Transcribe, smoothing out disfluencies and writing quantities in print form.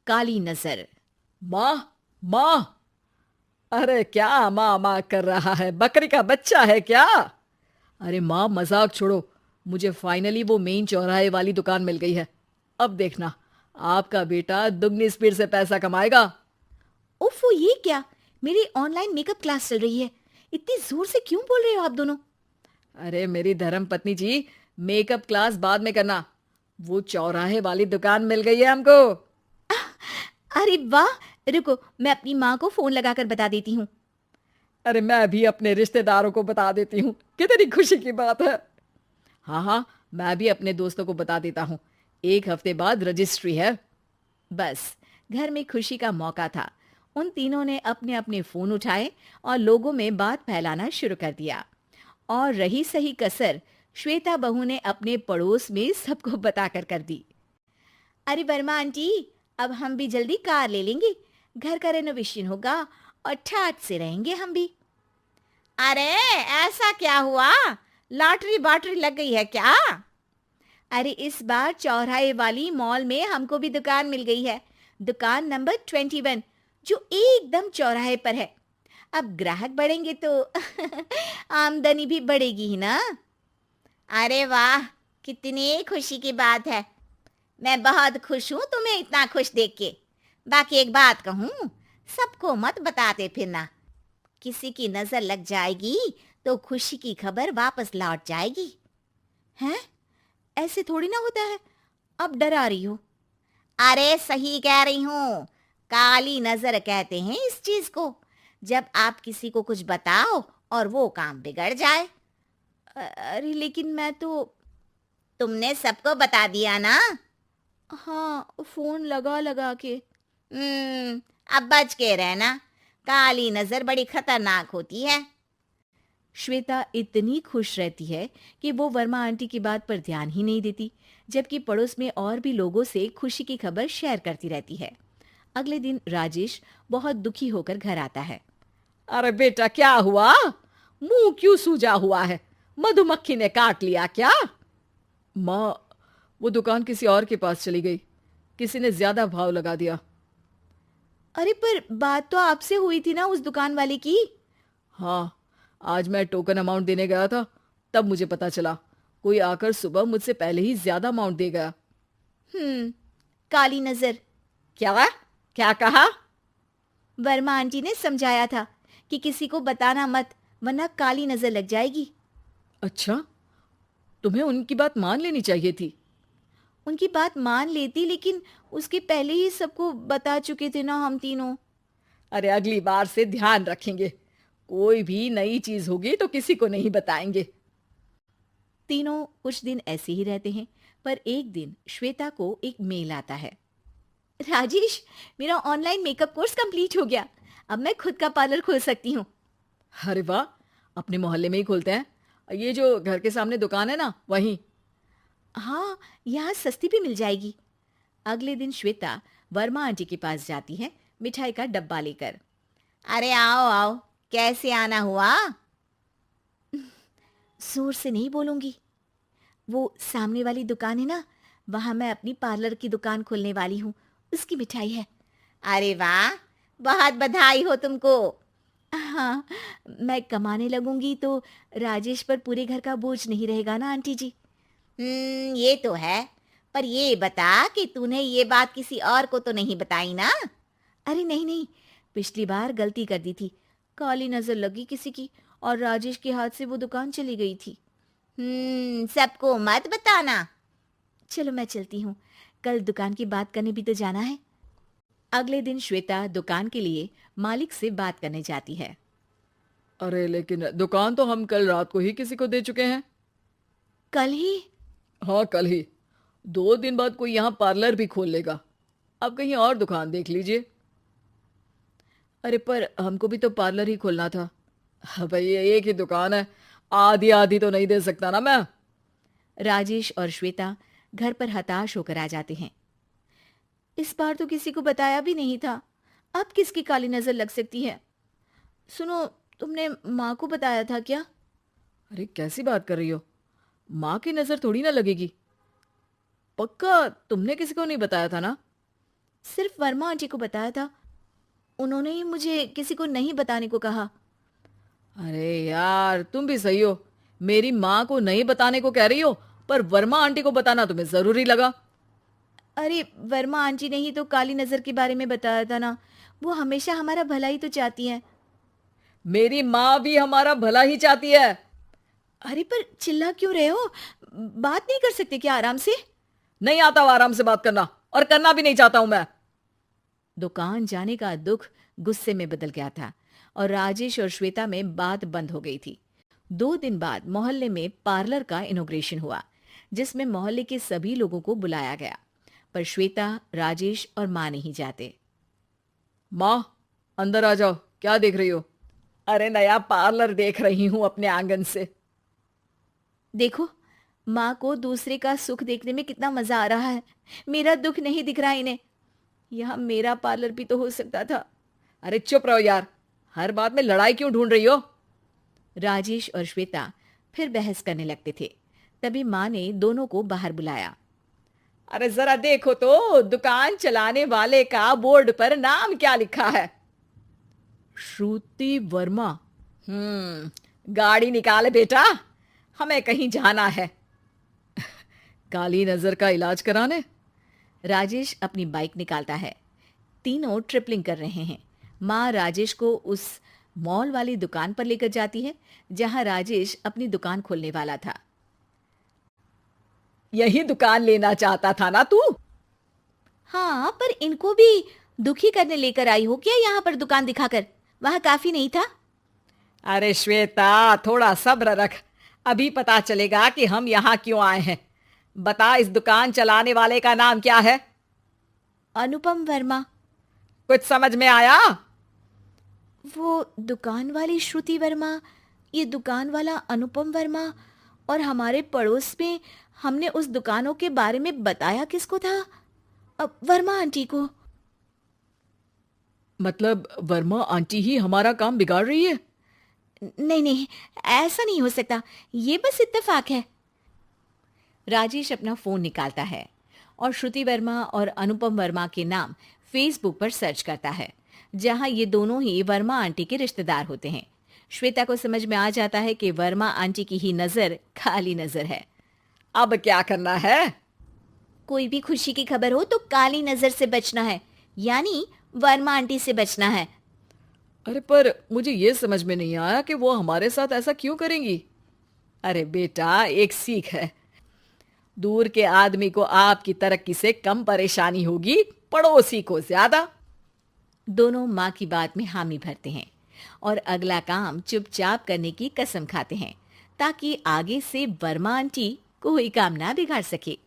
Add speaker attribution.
Speaker 1: काली नजर।
Speaker 2: माँ, माँ। अरे क्या माँ माँ कर रहा है? बकरी का बच्चा है क्या? अरे माँ, मजाक छोड़ो। मुझे फाइनली वो मेन चौराहे वाली दुकान मिल गई है। अब देखना, आपका बेटा दुगनी स्पीड से पैसा कमाएगा।
Speaker 1: उफ, वो ये क्या? मेरी ऑनलाइन मेकअप क्लास चल रही है। इतनी जोर से क्यों बोल रहे हो आप दोनों?
Speaker 2: अरे मेरी धर्म पत्नी जी, मेकअप क्लास बाद में करना। वो चौराहे वाली दुकान मिल गई है हमको।
Speaker 1: अरे वाह! रुको, मैं अपनी माँ को फोन लगाकर बता देती हूँ।
Speaker 2: अरे मैं भी अपने रिश्तेदारों को बता देती हूँ। कितनी खुशी की बात है। हाँ हाँ, मैं भी अपने दोस्तों को बता देता हूँ। 1 हफ्ते बाद रजिस्ट्री है।
Speaker 1: बस, घर में खुशी का मौका था। उन तीनों ने अपने अपने फोन उठाए और लोगों में बात फैलाना शुरू कर दिया। और रही सही कसर, श्वेता बहू ने अपने पड़ोस में सबको बताकर कर दी। अरे वर्मा आंटी, अब हम भी जल्दी कार ले लेंगे। घर का रेनोवेशन होगा और ठाट से रहेंगे हम भी। अरे, ऐसा क्या हुआ? लॉटरी बाटरी लग गई है क्या? अरे, इस बार चौराहे वाली मॉल में हमको भी दुकान मिल गई है। दुकान नंबर 21, जो एकदम चौराहे पर है। अब ग्राहक बढ़ेंगे तो आमदनी भी बढ़ेगी ही ना। अरे वाह, कितनी खुशी की बात है। मैं बहुत खुश हूँ तुम्हें इतना खुश देख के। बाकी एक बात कहूँ, सबको मत बताते फिरना। किसी की नजर लग जाएगी तो खुशी की खबर वापस लौट जाएगी। हैं? ऐसे थोड़ी ना होता है। अब डरा रही हो। अरे सही कह रही हूँ। काली नजर कहते हैं इस चीज को, जब आप किसी को कुछ बताओ और वो काम बिगड़ जाए। अरे लेकिन मैं तो। तुमने सबको बता दिया ना? हाँ, फोन लगा लगा के। अब बच के रहना। काली नजर बड़ी खतरनाक होती है। श्वेता इतनी खुश रहती है कि वो वर्मा आंटी की बात पर ध्यान ही नहीं देती, जबकि पड़ोस में और भी लोगों से खुशी की खबर शेयर करती रहती है। अगले दिन राजेश बहुत दुखी होकर घर आता है।
Speaker 2: अरे बेटा, क्या हुआ? मुंह क्यों सूजा हुआ है? मधुमक्खी ने काट लिया क्या? माँ, वो दुकान किसी और के पास चली गई। किसी ने ज्यादा भाव लगा दिया।
Speaker 1: अरे पर बात तो आपसे हुई थी ना उस दुकान वाले की।
Speaker 2: हाँ, आज मैं टोकन अमाउंट देने गया था, तब मुझे पता चला। कोई आकर सुबह मुझसे पहले ही ज्यादा अमाउंट दे गया।
Speaker 1: हम्म, काली नजर।
Speaker 2: क्या? क्या कहा?
Speaker 1: वर्मा आंटी ने समझाया था कि किसी को बताना मत, वरना काली नजर लग जाएगी।
Speaker 2: अच्छा, तुम्हें उनकी बात मान लेनी चाहिए थी।
Speaker 1: उनकी बात मान लेती, लेकिन उसके पहले ही सबको बता चुके थे ना हम तीनों।
Speaker 2: अरे अगली बार से ध्यान रखेंगे। कोई भी नई चीज होगी तो किसी को नहीं बताएंगे।
Speaker 1: तीनों कुछ दिन ऐसे ही रहते हैं, पर एक दिन श्वेता को एक मेल आता है। राजेश, मेरा ऑनलाइन मेकअप कोर्स कंप्लीट हो गया। अब मैं खुद का पार्लर खोल सकती हूँ।
Speaker 2: अरे वाह, अपने मोहल्ले में ही खोलते हैं। ये जो घर के सामने दुकान है ना, वहीं।
Speaker 1: हाँ, यहाँ सस्ती भी मिल जाएगी। अगले दिन श्वेता वर्मा आंटी के पास जाती है, मिठाई का डब्बा लेकर। अरे आओ आओ, कैसे आना हुआ? जोर से नहीं बोलूंगी। वो सामने वाली दुकान है ना, वहां मैं अपनी पार्लर की दुकान खोलने वाली हूँ। उसकी मिठाई है। अरे वाह, बहुत बधाई हो तुमको। हाँ, मैं कमाने लगूंगी तो राजेश पर पूरे घर का बोझ नहीं रहेगा ना आंटी जी। ये तो है। पर ये बता कि तूने ये बात किसी और को तो नहीं बताई ना? अरे नहीं नहीं, पिछली बार गलती कर दी थी। काली नजर लगी किसी की और राजेश के हाथ से वो दुकान चली गई थी। सबको मत बताना। चलो मैं चलती हूँ, कल दुकान की बात करने भी तो जाना है। अगले दिन श्वेता दुकान के लिए मालिक से बात करने जाती है।
Speaker 2: अरे लेकिन दुकान तो हम कल रात को ही किसी को दे चुके हैं।
Speaker 1: कल ही?
Speaker 2: हाँ, कल ही। 2 दिन बाद कोई यहाँ पार्लर भी खोल लेगा। अब कहीं और दुकान देख लीजिए। अरे पर हमको भी तो पार्लर ही खोलना था। हाँ भाई, ये एक ही दुकान है। आधी आधी तो नहीं दे सकता ना मैं।
Speaker 1: राजेश और श्वेता घर पर हताश होकर आ जाते हैं। इस बार तो किसी को बताया भी नहीं था। अब किसकी काली नजर लग सकती है? सुनो, तुमने माँ को बताया था क्या?
Speaker 2: अरे कैसी बात कर रही हो? माँ की नजर थोड़ी ना लगेगी। पक्का तुमने किसी को नहीं बताया था ना?
Speaker 1: सिर्फ वर्मा आंटी को बताया था। उन्होंने ही मुझे किसी को नहीं बताने को कहा।
Speaker 2: अरे यार, तुम भी सही हो। मेरी माँ को नहीं बताने को कह रही हो, पर वर्मा आंटी को बताना तुम्हें जरूरी लगा।
Speaker 1: अरे वर्मा आंटी ने ही तो काली नजर के बारे में बताया था ना। वो हमेशा हमारा भला ही तो चाहती हैं।
Speaker 2: मेरी माँ भी हमारा भला ही चाहती है।
Speaker 1: अरे पर चिल्ला क्यों रहे हो? बात नहीं कर सकते क्या आराम से?
Speaker 2: नहीं आता वो आराम से बात करना, और करना भी नहीं चाहता हूं मैं।
Speaker 1: दुकान जाने का दुख गुस्से में बदल गया था और राजेश और श्वेता में बात बंद हो गई थी। 2 दिन बाद मोहल्ले में पार्लर का इनॉग्रेशन हुआ, जिसमें मोहल्ले के सभी लोगों को बुलाया गया, पर श्वेता, राजेश और माँ नहीं जाते।
Speaker 2: माँ, अंदर आ जाओ। क्या देख रही हो? अरे नया पार्लर देख रही हूं अपने आंगन से।
Speaker 1: देखो, माँ को दूसरे का सुख देखने में कितना मजा आ रहा है। मेरा दुख नहीं दिख रहा इन्हें। यह मेरा पार्लर भी तो हो सकता था।
Speaker 2: अरे चुप रहो यार, हर बात में लड़ाई क्यों ढूंढ रही हो?
Speaker 1: राजेश और श्वेता फिर बहस करने लगते थे। तभी माँ ने दोनों को बाहर बुलाया।
Speaker 2: अरे जरा देखो तो, दुकान चलाने वाले का बोर्ड पर नाम क्या लिखा है? श्रुति वर्मा। गाड़ी निकाले बेटा, हमें कहीं जाना है। काली नजर का इलाज कराने?
Speaker 1: राजेश अपनी बाइक निकालता है। तीनों ट्रिपलिंग कर रहे हैं। माँ राजेश को उस मॉल वाली दुकान पर लेकर जाती है जहां राजेश अपनी दुकान खोलने वाला था।
Speaker 2: यही दुकान लेना चाहता था ना तू?
Speaker 1: हाँ, पर इनको भी दुखी करने लेकर आई हो क्या यहाँ पर दुकान दिखाकर? वहां काफी नहीं था?
Speaker 2: अरे श्वेता, थोड़ा सब्र रख, अभी पता चलेगा कि हम यहाँ क्यों आए हैं। बता, इस दुकान चलाने वाले का नाम क्या है?
Speaker 1: अनुपम वर्मा।
Speaker 2: कुछ समझ में आया?
Speaker 1: वो दुकान वाली श्रुति वर्मा, ये दुकान वाला अनुपम वर्मा, और हमारे पड़ोस में हमने उस दुकानों के बारे में बताया किसको था? अब वर्मा आंटी को।
Speaker 2: मतलब वर्मा आंटी ही हमारा काम बिगाड़ रही है?
Speaker 1: नहीं नहीं, ऐसा नहीं हो सकता। ये बस इत्तेफाक है। राजेश अपना फोन निकालता है और श्रुति वर्मा और अनुपम वर्मा के नाम फेसबुक पर सर्च करता है, जहां ये दोनों ही वर्मा आंटी के रिश्तेदार होते हैं। श्वेता को समझ में आ जाता है कि वर्मा आंटी की ही नजर काली नजर है।
Speaker 2: अब क्या करना है?
Speaker 1: कोई भी खुशी की खबर हो तो काली नजर से बचना है, यानी वर्मा आंटी से बचना है।
Speaker 2: अरे पर मुझे ये समझ में नहीं आया कि वो हमारे साथ ऐसा क्यों करेंगी। अरे बेटा, एक सीख है, दूर के आदमी को आपकी तरक्की से कम परेशानी होगी, पड़ोसी को ज्यादा।
Speaker 1: दोनों माँ की बात में हामी भरते हैं और अगला काम चुपचाप करने की कसम खाते हैं, ताकि आगे से वर्मा आंटी कोई काम ना बिगाड़ सके।